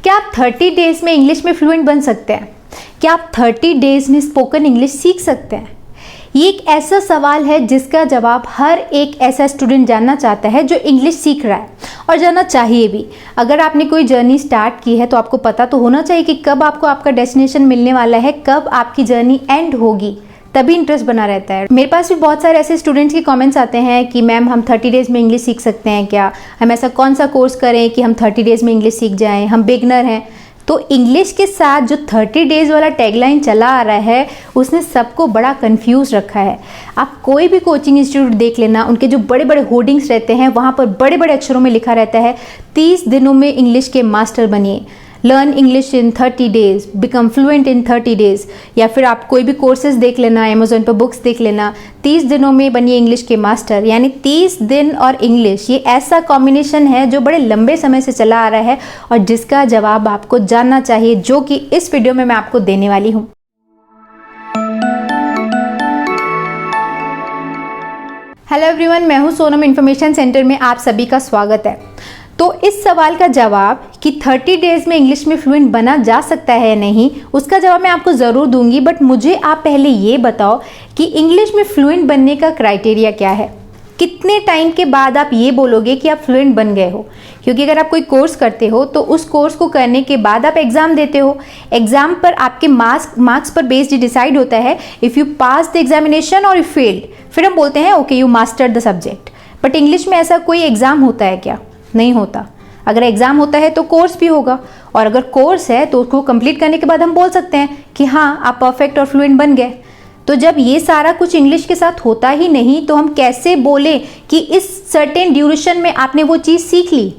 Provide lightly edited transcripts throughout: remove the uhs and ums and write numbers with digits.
क्या आप 30 डेज में इंग्लिश में फ्लुएंट बन सकते हैं? क्या आप 30 डेज में स्पोकन इंग्लिश सीख सकते हैं? ये एक ऐसा सवाल है जिसका जवाब हर एक ऐसा स्टूडेंट जानना चाहता है जो इंग्लिश सीख रहा है, और जानना चाहिए भी। अगर आपने कोई जर्नी स्टार्ट की है तो आपको पता तो होना चाहिए कि कब आपको आपका डेस्टिनेशन मिलने वाला है, कब आपकी जर्नी एंड होगी, तभी इंटरेस्ट बना रहता है। मेरे पास भी बहुत सारे ऐसे स्टूडेंट्स के कमेंट्स आते हैं कि मैम हम 30 डेज़ में इंग्लिश सीख सकते हैं क्या? हम ऐसा कौन सा कोर्स करें कि हम 30 डेज़ में इंग्लिश सीख जाएं? हम बिगनर हैं। तो इंग्लिश के साथ जो 30 डेज़ वाला टैगलाइन चला आ रहा है उसने सबको बड़ा कंफ्यूज रखा है। आप कोई भी कोचिंग इंस्टीट्यूट देख लेना, उनके जो बड़े बड़े होर्डिंग्स रहते हैं वहाँ पर बड़े बड़े अक्षरों में लिखा रहता है 30 दिनों में इंग्लिश के मास्टर बनिए, learn English in 30 days, become fluent in 30 days. या फिर आप कोई भी कोर्सेज देख लेना, अमेजोन पर बुक्स देख लेना, 30 दिनों में बनिए इंग्लिश के मास्टर। यानी 30 दिन और इंग्लिश, ये ऐसा कॉम्बिनेशन है जो बड़े लंबे समय से चला आ रहा है और जिसका जवाब आपको जानना चाहिए, जो कि इस वीडियो में मैं आपको देने वाली हूँ। हेलो एवरीवन, मैं हूँ सोनम। इन्फॉर्मेशन सेंटर में आप सभी का स्वागत है। तो इस सवाल का जवाब कि 30 डेज़ में इंग्लिश में फ्लुएंट बना जा सकता है या नहीं, उसका जवाब मैं आपको ज़रूर दूंगी। बट मुझे आप पहले ये बताओ कि इंग्लिश में फ्लुएंट बनने का क्राइटेरिया क्या है? कितने टाइम के बाद आप ये बोलोगे कि आप फ्लुएंट बन गए हो? क्योंकि अगर आप कोई कोर्स करते हो तो उस कोर्स को करने के बाद आप एग्ज़ाम देते हो। एग्ज़ाम पर आपके मार्क्स पर बेस्ड डिसाइड होता है if you pass the examination और यू फेल्ड, फिर हम बोलते हैं okay you mastered the subject. But English में ऐसा कोई एग्ज़ाम होता है क्या? नहीं होता। अगर एग्ज़ाम होता है तो कोर्स भी होगा, और अगर कोर्स है तो उसको कंप्लीट करने के बाद हम बोल सकते हैं कि हाँ आप परफेक्ट और फ्लुएंट बन गए। तो जब ये सारा कुछ इंग्लिश के साथ होता ही नहीं तो हम कैसे बोले कि इस सर्टेन ड्यूरेशन में आपने वो चीज़ सीख ली?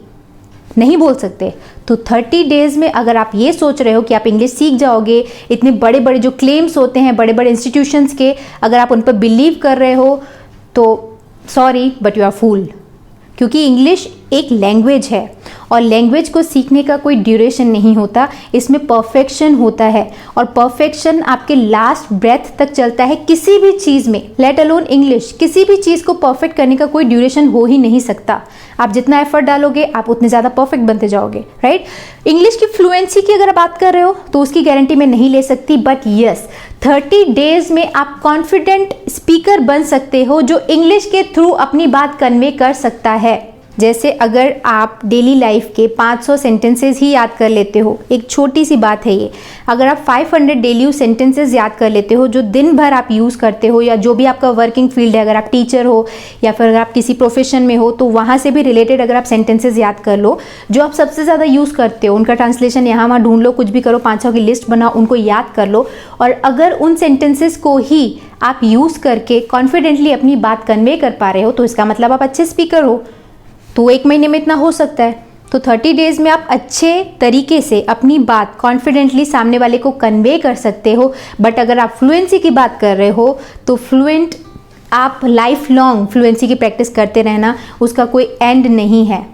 नहीं बोल सकते। तो 30 डेज़ में अगर आप ये सोच रहे हो कि आप इंग्लिश सीख जाओगे, इतने बड़े बड़े जो क्लेम्स होते हैं बड़े बड़े इंस्टीट्यूशंस के, अगर आप उन पर बिलीव कर रहे हो तो sorry but you are fooled. क्योंकि इंग्लिश एक लैंग्वेज है और लैंग्वेज को सीखने का कोई ड्यूरेशन नहीं होता, इसमें परफेक्शन होता है और परफेक्शन आपके लास्ट ब्रेथ तक चलता है किसी भी चीज़ में, लेट अलोन इंग्लिश। किसी भी चीज़ को परफेक्ट करने का कोई ड्यूरेशन हो ही नहीं सकता। आप जितना एफर्ट डालोगे आप उतने ज़्यादा परफेक्ट बनते जाओगे, राइट? इंग्लिश की फ्लुएंसी की अगर बात कर रहे हो तो उसकी गारंटी मैं नहीं ले सकती, बट यस 30 डेज़ में आप कॉन्फिडेंट स्पीकर बन सकते हो जो इंग्लिश के थ्रू अपनी बात कन्वे कर सकता है। जैसे अगर आप डेली लाइफ के 500 सेंटेंसेस ही याद कर लेते हो, एक छोटी सी बात है ये, अगर आप 500 डेली सेंटेंसेस याद कर लेते हो जो दिन भर आप यूज़ करते हो, या जो भी आपका वर्किंग फील्ड है, अगर आप टीचर हो या फिर अगर आप किसी प्रोफेशन में हो तो वहाँ से भी रिलेटेड अगर आप सेंटेंसेस याद कर लो जो आप सबसे ज़्यादा यूज़ करते हो, उनका ट्रांसलेशन यहाँ वहाँ ढूंढ लो, कुछ भी करो, 500 की लिस्ट बनाओ, उनको याद कर लो, और अगर उन सेंटेंसेस को ही आप यूज़ करके कॉन्फिडेंटली अपनी बात कन्वे कर पा रहे हो तो इसका मतलब आप अच्छे स्पीकर हो। तो 1 महीने में इतना हो सकता है। तो 30 डेज़ में आप अच्छे तरीके से अपनी बात कॉन्फिडेंटली सामने वाले को कन्वे कर सकते हो। बट अगर आप फ्लुएंसी की बात कर रहे हो तो फ्लुएंट आप लाइफ लॉन्ग फ्लुएंसी की प्रैक्टिस करते रहना, उसका कोई एंड नहीं है।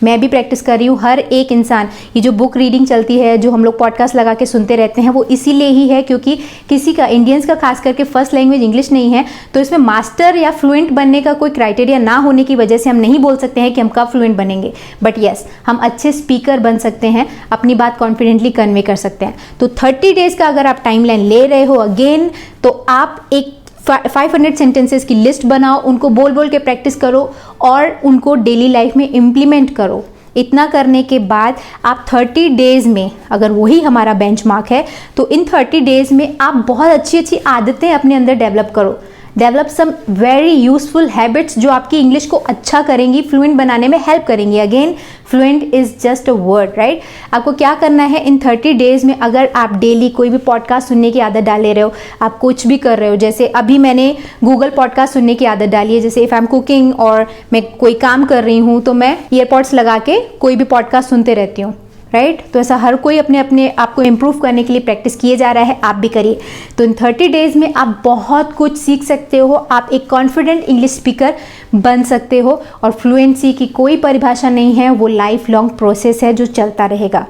मैं भी प्रैक्टिस कर रही हूँ, हर एक इंसान। ये जो बुक रीडिंग चलती है, जो हम लोग पॉडकास्ट लगा के सुनते रहते हैं, वो इसीलिए ही है क्योंकि किसी का, इंडियंस का खास करके फर्स्ट लैंग्वेज इंग्लिश नहीं है, तो इसमें मास्टर या फ्लुएंट बनने का कोई क्राइटेरिया ना होने की वजह से हम नहीं बोल सकते हैं कि हम कब फ्लुएंट बनेंगे। बट येस, हम अच्छे स्पीकर बन सकते हैं, अपनी बात कॉन्फिडेंटली कन्वे कर सकते हैं। तो 30 डेज़ का अगर आप टाइमलाइन ले रहे हो अगेन, तो आप एक 500 सेंटेंसेस की लिस्ट बनाओ, उनको बोल बोल के प्रैक्टिस करो और उनको डेली लाइफ में इम्प्लीमेंट करो। इतना करने के बाद आप 30 डेज़ में, अगर वही हमारा बेंचमार्क है, तो इन 30 डेज़ में आप बहुत अच्छी अच्छी आदतें अपने अंदर डेवलप करो। Develop some very useful habits जो आपकी इंग्लिश को अच्छा करेंगी, फ्लुएंट बनाने में हेल्प करेंगी। Again fluent is just a word, right? आपको क्या करना है इन 30 डेज़ में, अगर आप डेली कोई भी पॉडकास्ट सुनने की आदत डाले रहे हो, आप कुछ भी कर रहे हो, जैसे अभी मैंने गूगल पॉडकास्ट सुनने की आदत डाली है, जैसे इफ़ आई एम कुकिंग और मैं कोई काम कर रही हूँ तो मैं ईयरपॉड्स लगा के कोई भी पॉडकास्ट सुनते रहती हूँ, राइट? तो ऐसा हर कोई अपने अपने आप को इम्प्रूव करने के लिए प्रैक्टिस किए जा रहा है, आप भी करिए। तो इन 30 डेज़ में आप बहुत कुछ सीख सकते हो, आप एक कॉन्फिडेंट इंग्लिश स्पीकर बन सकते हो। और फ्लुएंसी की कोई परिभाषा नहीं है, वो लाइफ लॉन्ग प्रोसेस है जो चलता रहेगा,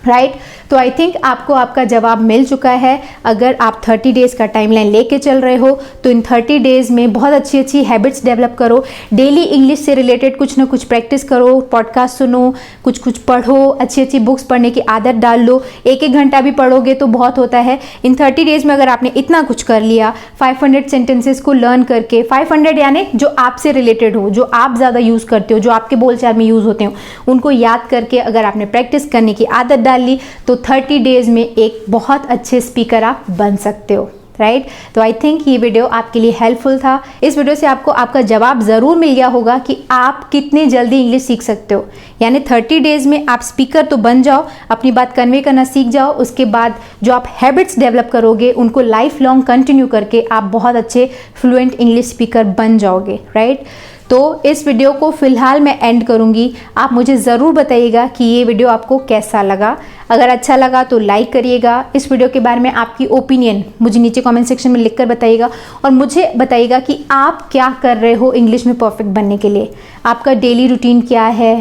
राइट तो आई थिंक आपको आपका जवाब मिल चुका है। अगर आप 30 डेज़ का टाइमलाइन लेके चल रहे हो तो इन 30 डेज़ में बहुत अच्छी अच्छी हैबिट्स डेवलप करो। डेली इंग्लिश से रिलेटेड कुछ ना कुछ प्रैक्टिस करो, पॉडकास्ट सुनो, कुछ कुछ पढ़ो, अच्छी अच्छी बुक्स पढ़ने की आदत डाल लो। एक एक घंटा भी पढ़ोगे तो बहुत होता है। इन 30 डेज़ में अगर आपने इतना कुछ कर लिया, 500 सेंटेंसेस को लर्न करके, 500 यानी जो आपसे रिलेटेड हो, जो आप ज़्यादा यूज़ करते हो, जो आपके बोलचाल में यूज़ होते हो, उनको याद करके अगर आपने प्रैक्टिस करने की आदत डाल ली तो 30 डेज़ में एक बहुत अच्छे स्पीकर आप बन सकते हो। राइट तो आई थिंक ये वीडियो आपके लिए हेल्पफुल था। इस वीडियो से आपको आपका जवाब ज़रूर मिल गया होगा कि आप कितने जल्दी इंग्लिश सीख सकते हो। यानी 30 डेज़ में आप स्पीकर तो बन जाओ, अपनी बात कन्वे करना सीख जाओ। उसके बाद जो आप हैबिट्स डेवलप करोगे उनको लाइफ लॉन्ग कंटिन्यू करके आप बहुत अच्छे फ्लुएंट इंग्लिश स्पीकर बन जाओगे। राइट तो इस वीडियो को फ़िलहाल मैं एंड करूँगी। आप मुझे ज़रूर बताइएगा कि ये वीडियो आपको कैसा लगा। अगर अच्छा लगा तो लाइक करिएगा। इस वीडियो के बारे में आपकी ओपिनियन मुझे नीचे कमेंट सेक्शन में लिखकर बताइएगा और मुझे बताइएगा कि आप क्या कर रहे हो इंग्लिश में परफेक्ट बनने के लिए। आपका डेली रूटीन क्या है,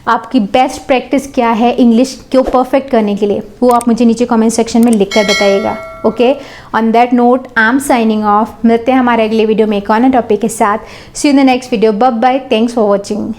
आपकी बेस्ट प्रैक्टिस क्या है इंग्लिश को परफेक्ट करने के लिए, वो आप मुझे नीचे कमेंट सेक्शन में लिखकर बताइएगा। Okay, on that note I am signing off. मिलते हैं हमारे अगले वीडियो में एक और टॉपिक के साथ। See you in the next video. Bye bye, thanks for watching.